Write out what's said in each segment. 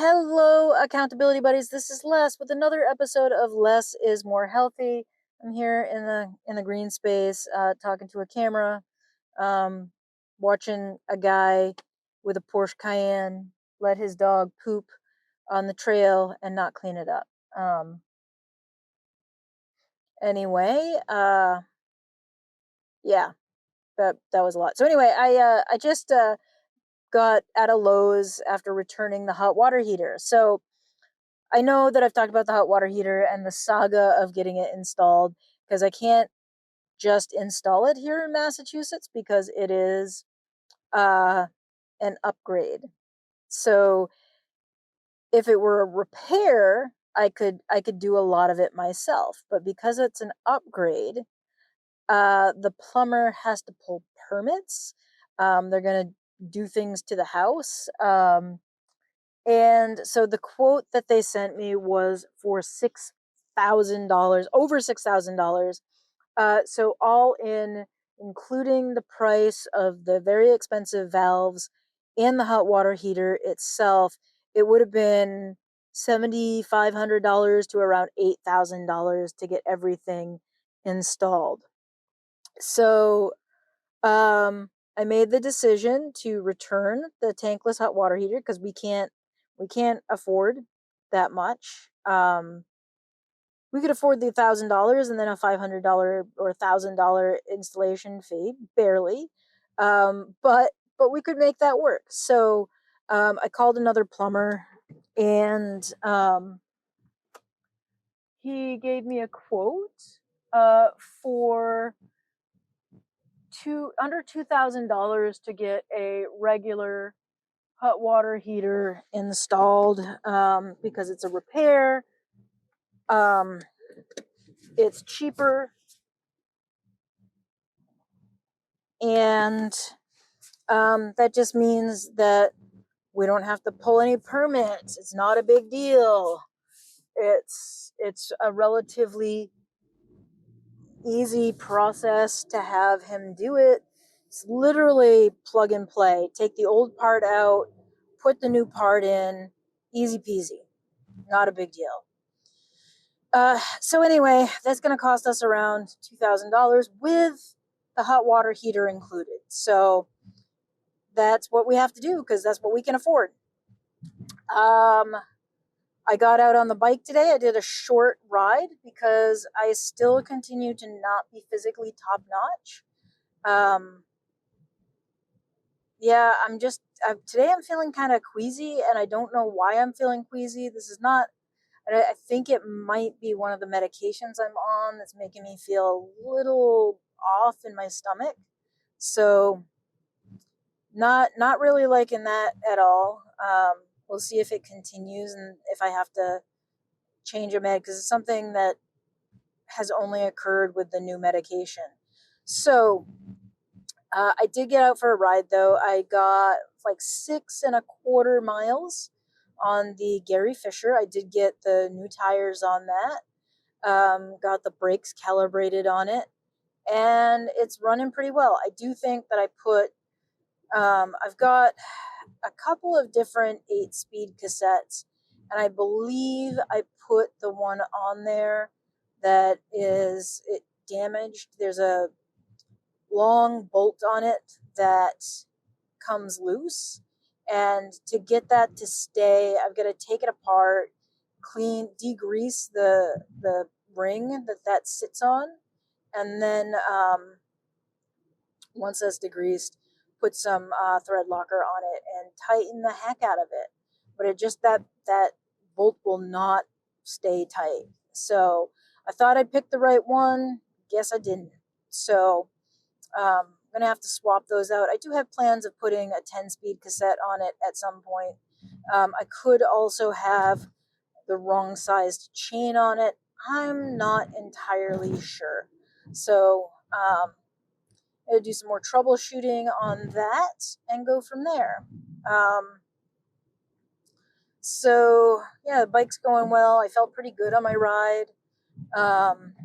Hello, accountability buddies. This is Les with another episode of Less is More Healthy. I'm here in the green space, talking to a camera, um, watching a guy with a Porsche Cayenne let his dog poop on the trail and not clean it up. Um, anyway, yeah, that was a lot. So anyway, I just got out of Lowe's after returning the hot water heater. So I know that I've talked about the hot water heater and the saga of getting it installed because I can't just install it here in Massachusetts because it is uh, an upgrade. So if it were a repair, I could do a lot of it myself, but because it's an upgrade, the plumber has to pull permits. They're gonna do things to the house. And so the quote that they sent me was for $6,000, over $6,000. So all in, including the price of the very expensive valves and the hot water heater itself, it would have been $7,500 to around $8,000 to get everything installed. So I made the decision to return the tankless hot water heater because we can't afford that much. We could afford the $1,000 and then a $500 or $1,000 installation fee, barely. But we could make that work. So I called another plumber, and he gave me a quote for under $2,000 to get a regular hot water heater installed, because it's a repair. Um, it's cheaper, and that just means that we don't have to pull any permits. It's not a big deal. It's a relatively easy process to have him do it. It's literally plug and play. Take the old part out, put the new part in, easy peasy. Not a big deal. So anyway, that's going to cost us around $2,000 with the hot water heater included. So that's what we have to do because that's what we can afford. Um, I got out on the bike today. I did a short ride because I still continue to not be physically top notch. Yeah, today I'm feeling kind of queasy, and I don't know why I'm feeling queasy. This is not, I think it might be one of the medications I'm on that's making me feel a little off in my stomach. So not really liking that at all. We'll see if it continues and if I have to change a med because it's something that has only occurred with the new medication. So I did get out for a ride though. I got like 6.25 miles on the Gary Fisher. I did get the new tires on that. Got the brakes calibrated on it, and it's running pretty well. I do think that I've got a couple of different 8-speed cassettes, and I believe I put the one on there that is it damaged. There's a long bolt on it that comes loose, and to get that to stay, I've got to take it apart, degrease the ring that sits on, and then once that's degreased, put some thread locker on it and tighten the heck out of it. But it just that bolt will not stay tight. So I thought I'd pick the right one. Guess I didn't. So I'm gonna have to swap those out. I do have plans of putting a 10-speed cassette on it at some point. I could also have the wrong sized chain on it. I'm not entirely sure. So I'm gonna do some more troubleshooting on that and go from there. Um, so yeah, the bike's going well. I felt pretty good on my ride. Um,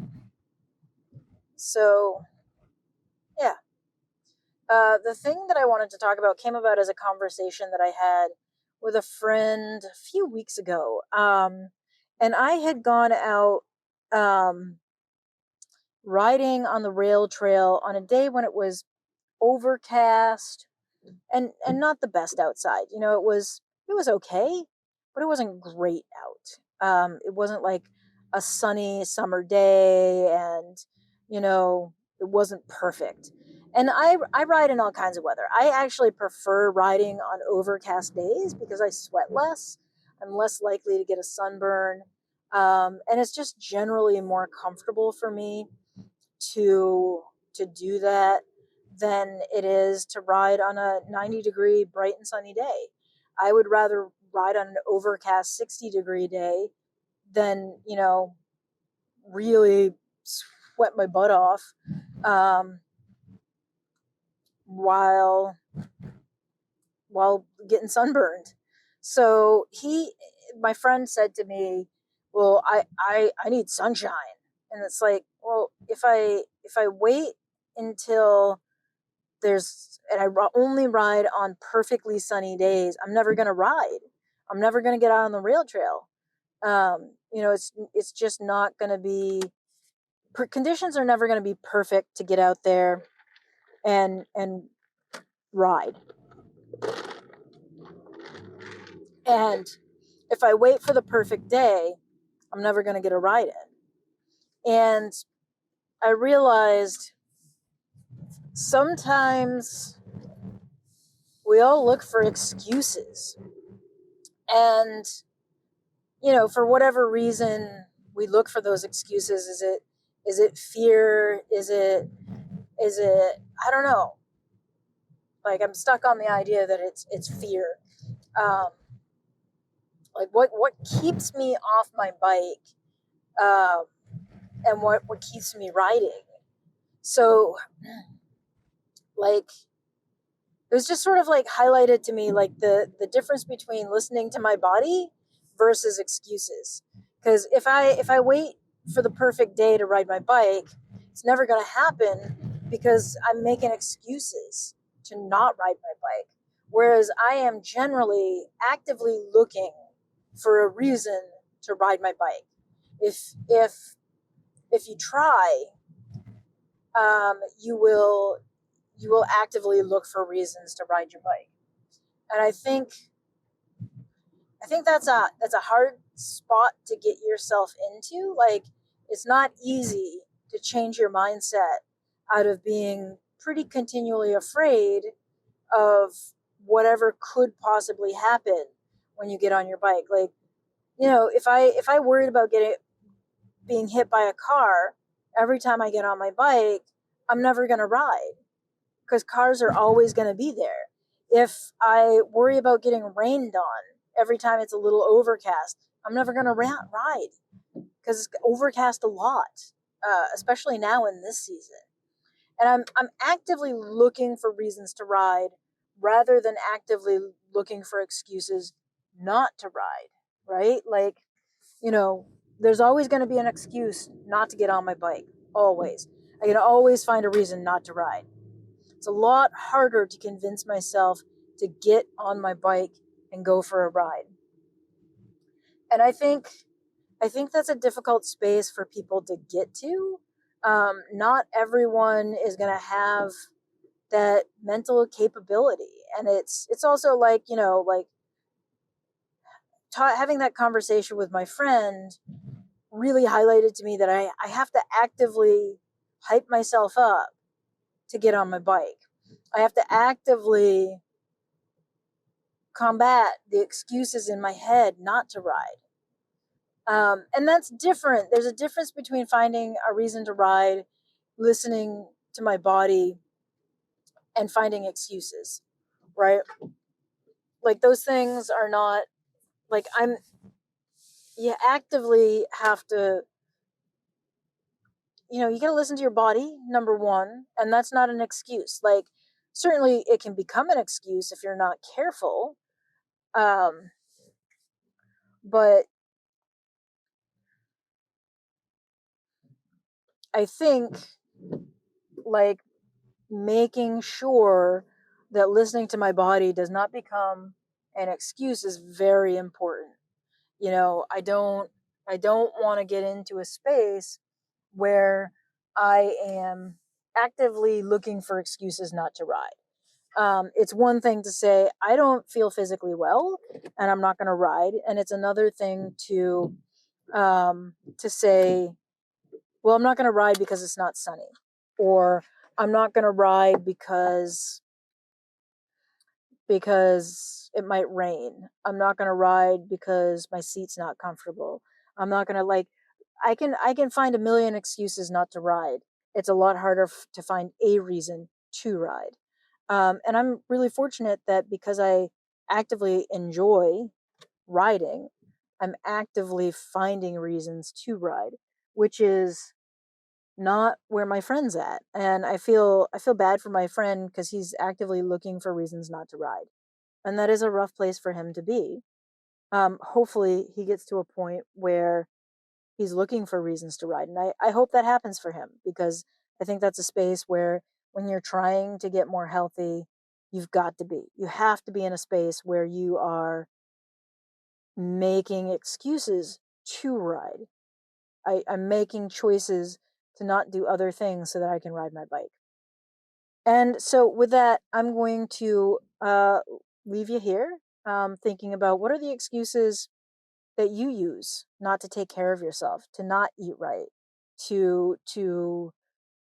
so yeah, the thing that I wanted to talk about came about as a conversation that I had with a friend a few weeks ago. And I had gone out um, riding on the rail trail on a day when it was overcast and not the best outside. It was okay, but it wasn't great out. It wasn't like a sunny summer day, and it wasn't perfect. And I ride in all kinds of weather. I actually prefer riding on overcast days because I sweat less. I'm less likely to get a sunburn, and it's just generally more comfortable for me to do that than it is to ride on a 90-degree bright and sunny day. I would rather ride on an overcast 60-degree day than, really sweat my butt off um, while getting sunburned. So my friend said to me, "Well, I need sunshine," and it's like, well, if I wait until and I only ride on perfectly sunny days, I'm never gonna ride. I'm never gonna get out on the rail trail. It's just not gonna be. Conditions are never gonna be perfect to get out there and ride. And if I wait for the perfect day, I'm never gonna get a ride in. And I realized sometimes we all look for excuses, and for whatever reason, we look for those excuses. Is it fear? Is it I don't know. Like, I'm stuck on the idea that it's fear. Um, like, what keeps me off my bike, um, and what keeps me riding. So, like, it was just sort of like highlighted to me, like the difference between listening to my body versus excuses. Because if I wait for the perfect day to ride my bike, it's never going to happen because I'm making excuses to not ride my bike. Whereas I am generally actively looking for a reason to ride my bike. If you try, you will actively look for reasons to ride your bike. And I think that's a hard spot to get yourself into. Like, it's not easy to change your mindset out of being pretty continually afraid of whatever could possibly happen when you get on your bike. Like, if I worried about being hit by a car every time I get on my bike, I'm never going to ride because cars are always going to be there. If I worry about getting rained on every time it's a little overcast, I'm never going to ride because it's overcast a lot, especially now in this season. And I'm actively looking for reasons to ride rather than actively looking for excuses not to ride, right? Like, there's always going to be an excuse not to get on my bike. Always. I can always find a reason not to ride. It's a lot harder to convince myself to get on my bike and go for a ride. And I think that's a difficult space for people to get to. Not everyone is going to have that mental capability, and it's also like, having that conversation with my friend really highlighted to me that I have to actively hype myself up to get on my bike. I have to actively combat the excuses in my head not to ride. And that's different. There's a difference between finding a reason to ride, listening to my body, and finding excuses, right? Like, those things are not like you actively have to, you got to listen to your body, number one, and that's not an excuse. Like, certainly it can become an excuse if you're not careful. Um, but I think, like, making sure that listening to my body does not become an excuse is very important. You know, I don't want to get into a space where I am actively looking for excuses not to ride. It's one thing to say I don't feel physically well and I'm not going to ride, and it's another thing to say, well, I'm not going to ride because it's not sunny, or I'm not going to ride because it might rain. I'm not going to ride because my seat's not comfortable. I'm not going to like I can find a million excuses not to ride. It's a lot harder to find a reason to ride. And I'm really fortunate that because I actively enjoy riding, I'm actively finding reasons to ride, which is not where my friend's at. And I feel bad for my friend because he's actively looking for reasons not to ride. And that is a rough place for him to be. Hopefully he gets to a point where he's looking for reasons to ride. And I hope that happens for him, because I think that's a space where when you're trying to get more healthy, you have to be in a space where you are making excuses to ride. I'm making choices to not do other things so that I can ride my bike. And so, with that, I'm going to leave you here, thinking about what are the excuses that you use not to take care of yourself, to not eat right, to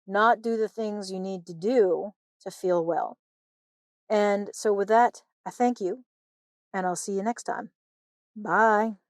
not do the things you need to do to feel well. And so, with that, I thank you, and I'll see you next time. Bye.